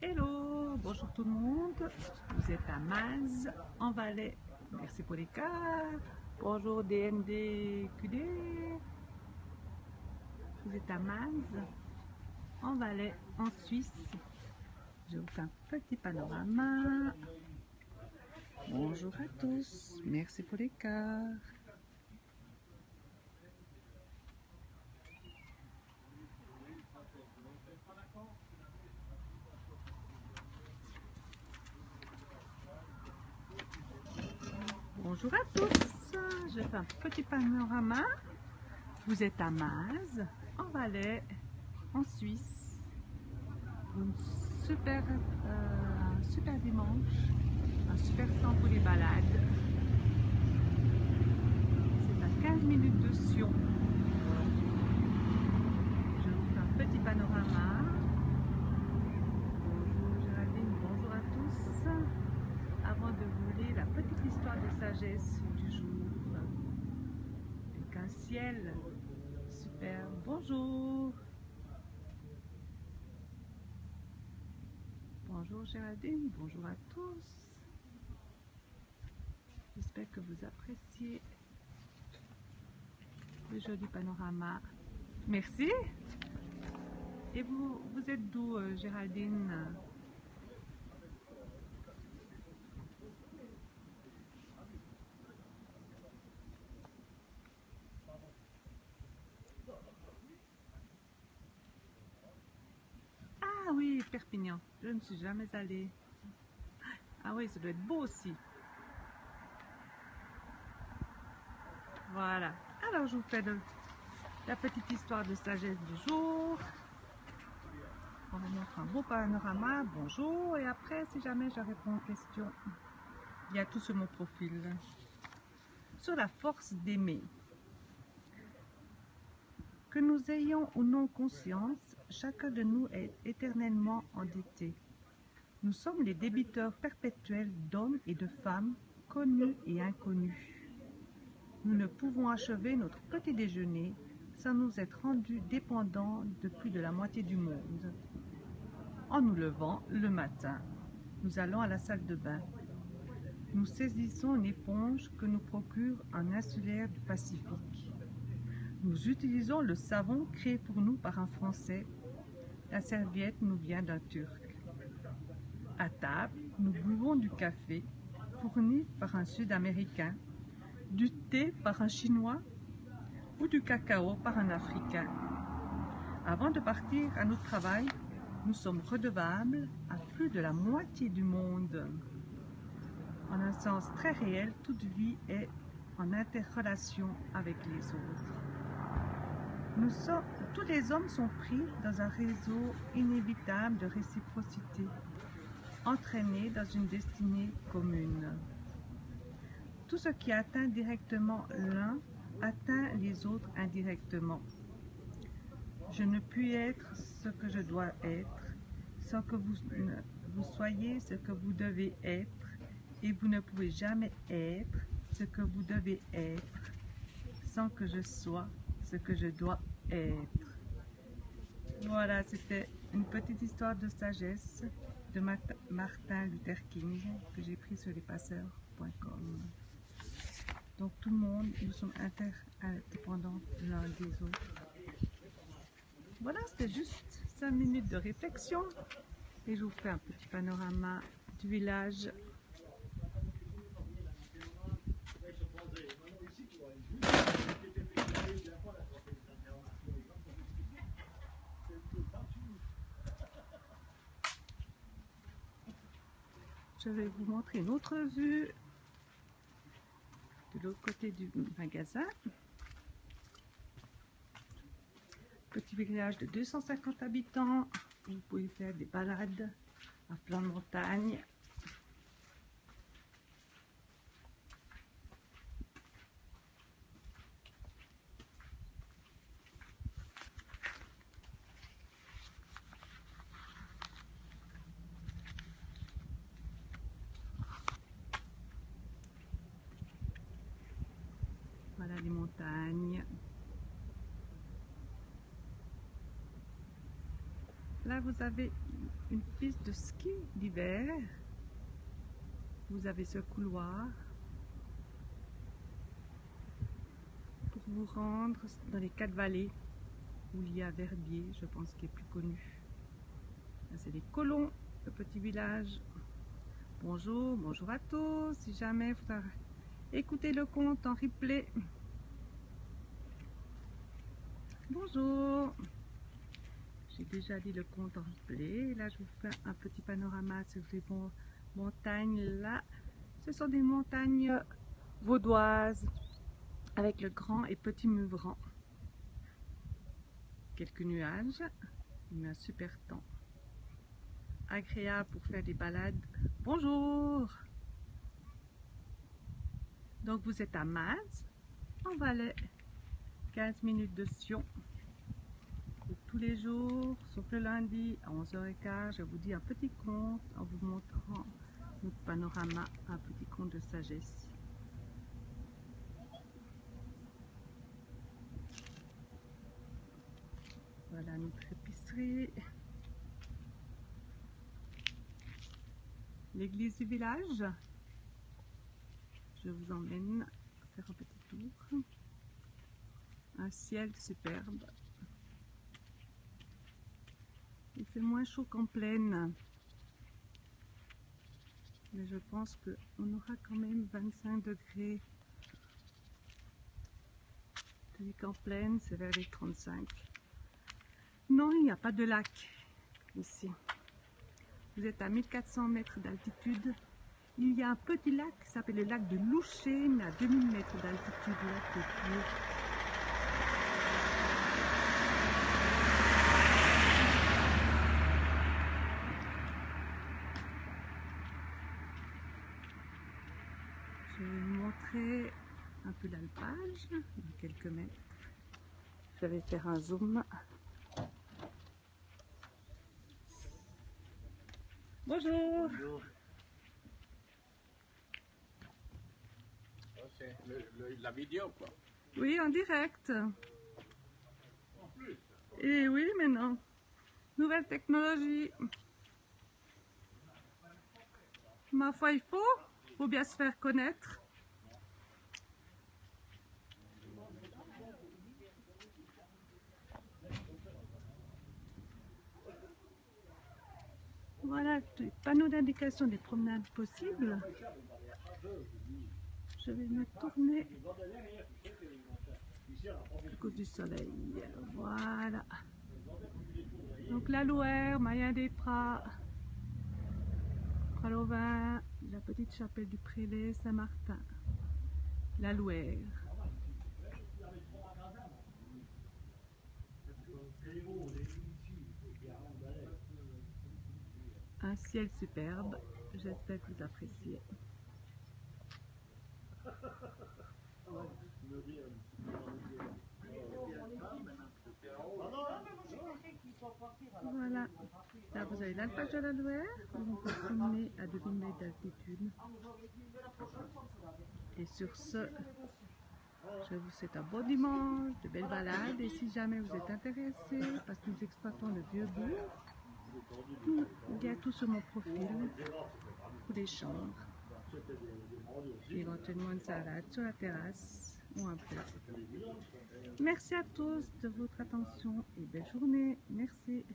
Hello, bonjour tout le monde. Vous êtes à Maz, en Valais. Merci pour les cartes. Bonjour DNDQD. Vous êtes à Maz, en Valais, en Suisse. Je vous fais un petit panorama. Bonjour à tous. Merci pour les cartes. Bonjour à tous, je fais un petit panorama. Vous êtes à Maz, en Valais, en Suisse. Un super dimanche, un super temps pour les balades. C'est à 15 minutes de Sion. Je vous fais un petit panorama. Bonjour Géraldine, bonjour à tous. Avant de vous lire la petite histoire de sagesse du jour, avec un ciel super. Bonjour. Bonjour Géraldine, bonjour à tous. J'espère que vous appréciez le joli panorama. Merci. Et vous êtes d'où, Géraldine? Ah oui, Perpignan. Je ne suis jamais allée. Ah oui, ça doit être beau aussi. Voilà. Alors, je vous fais la petite histoire de sagesse du jour. On vous montre un beau panorama. Bonjour. Et après, si jamais je réponds aux questions, il y a tout sur mon profil. Sur la force d'aimer. Que nous ayons ou non conscience, chacun de nous est éternellement endetté. Nous sommes les débiteurs perpétuels d'hommes et de femmes, connus et inconnus. Nous ne pouvons achever notre petit déjeuner sans nous être rendus dépendants de plus de la moitié du monde. En nous levant le matin, nous allons à la salle de bain. Nous saisissons une éponge que nous procure un insulaire du Pacifique. Nous utilisons le savon créé pour nous par un Français. La serviette nous vient d'un Turc. À table, nous buvons du café fourni par un Sud-Américain, du thé par un Chinois ou du cacao par un Africain. Avant de partir à notre travail, nous sommes redevables à plus de la moitié du monde. En un sens très réel, toute vie est en interrelation avec les autres. Tous les hommes sont pris dans un réseau inévitable de réciprocité, entraînés dans une destinée commune. Tout ce qui atteint directement l'un atteint les autres indirectement. Je ne puis être ce que je dois être sans que vous soyez ce que vous devez être, et vous ne pouvez jamais être ce que vous devez être sans que je sois ce que je dois être. Voilà, c'était une petite histoire de sagesse de Martin Luther King que j'ai pris sur lespasseurs.com. Donc tout le monde, nous sommes interdépendants l'un des autres. Voilà, c'était juste 5 minutes de réflexion et je vous fais un petit panorama du village. Je vais vous montrer une autre vue de l'autre côté du magasin. Petit village de 250 habitants. Vous pouvez faire des balades à flanc de montagne. Voilà les montagnes. Là, vous avez une piste de ski d'hiver. Vous avez ce couloir pour vous rendre dans les 4 vallées où il y a Verbier, je pense, qui est plus connu. Là, c'est les Colons, le petit village. Bonjour, bonjour à tous. Si jamais vous écoutez le conte en replay. Bonjour. J'ai déjà dit le conte en replay. Là, je vous fais un petit panorama sur les montagnes. Là, ce sont des montagnes vaudoises avec le grand et petit Meuvran. Quelques nuages, mais un super temps. Agréable pour faire des balades. Bonjour. Donc vous êtes à Maz, en Valais, 15 minutes de Sion. Tous les jours, sauf le lundi à 11h15, je vous dis un petit conte en vous montrant notre panorama, un petit conte de sagesse. Voilà notre épicerie. L'église du village. Je vous emmène faire un petit tour. Un ciel superbe. Il fait moins chaud qu'en plaine. Mais je pense qu'on aura quand même 25 degrés. Tandis qu'en plaine, c'est vers les 35. Non, il n'y a pas de lac ici. Vous êtes à 1400 mètres d'altitude. Il y a un petit lac qui s'appelle le lac de Loucher, mais à 2000 mètres d'altitude. Je vais vous montrer un peu l'alpage, dans quelques mètres. Je vais faire un zoom. Bonjour. Bonjour. C'est la vidéo, quoi. Oui, en direct. En plus. Et oui, mais non. Nouvelle technologie. Ma foi, il faut bien se faire connaître. Voilà, les panneaux d'indication des promenades possibles. Je vais me tourner à cause du soleil. Voilà. Donc la Louère, Mayen des Prats, Pralovin, la petite chapelle du Prélé, Saint-Martin. La Louère. Un ciel superbe, j'espère que vous appréciez. Voilà, là vous avez l'alpage de la Louère, vous pouvez promener à 2000 mètres d'altitude. Et sur ce, je vous souhaite un bon dimanche, de belles balades, et si jamais vous êtes intéressé, parce que nous exploitons le Vieux-Bourg, il y a tout sur mon profil, pour les chambres, éventuellement une salade sur la terrasse ou un plat. Merci à tous de votre attention et belle journée. Merci.